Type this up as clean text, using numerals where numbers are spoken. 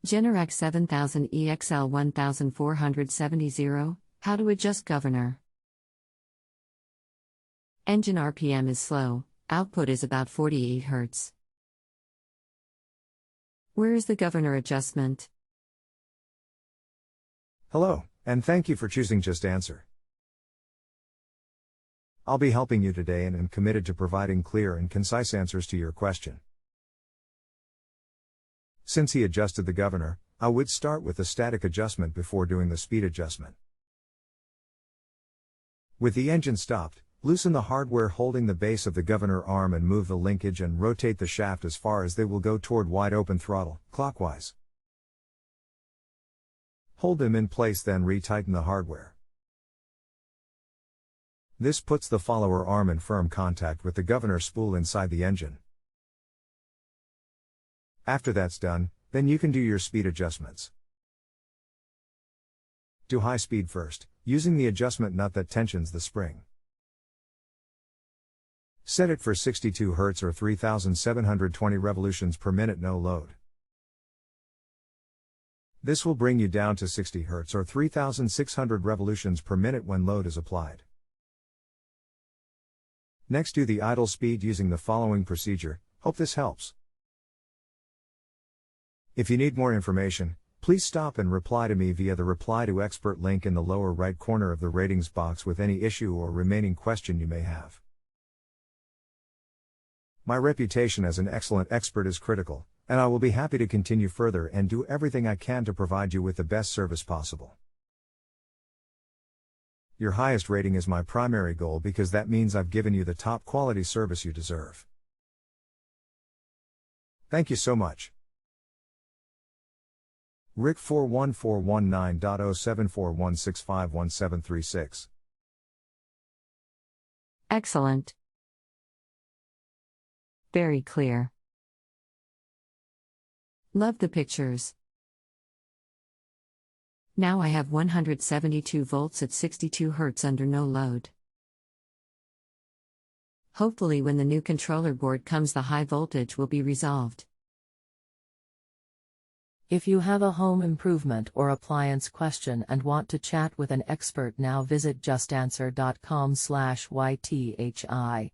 Generac 7000 EXL 1470, how to adjust governor. Engine RPM is slow, output is about 48 Hz. Where is the governor adjustment? Hello, and thank you for choosing JustAnswer. I'll be helping you today and am committed to providing clear and concise answers to your question. Since he adjusted the governor, I would start with the static adjustment before doing the speed adjustment. With the engine stopped, loosen the hardware holding the base of the governor arm and move the linkage and rotate the shaft as far as they will go toward wide open throttle, clockwise. Hold them in place, then retighten the hardware. This puts the follower arm in firm contact with the governor spool inside the engine. After that's done, then you can do your speed adjustments. Do high speed first, using the adjustment nut that tensions the spring. Set it for 62 Hz or 3720 revolutions per minute, no load. This will bring you down to 60 Hz or 3600 revolutions per minute when load is applied. Next, do the idle speed using the following procedure. Hope this helps. If you need more information, please stop and reply to me via the Reply to Expert link in the lower right corner of the ratings box with any issue or remaining question you may have. My reputation as an excellent expert is critical, and I will be happy to continue further and do everything I can to provide you with the best service possible. Your highest rating is my primary goal because that means I've given you the top quality service you deserve. Thank you so much. Rick 41419.07416511736. Excellent. Very clear. Love the pictures. Now I have 172 volts at 62 Hz under no load. Hopefully when the new controller board comes, the high voltage will be resolved. If you have a home improvement or appliance question and want to chat with an expert, now visit justanswer.com/ythi.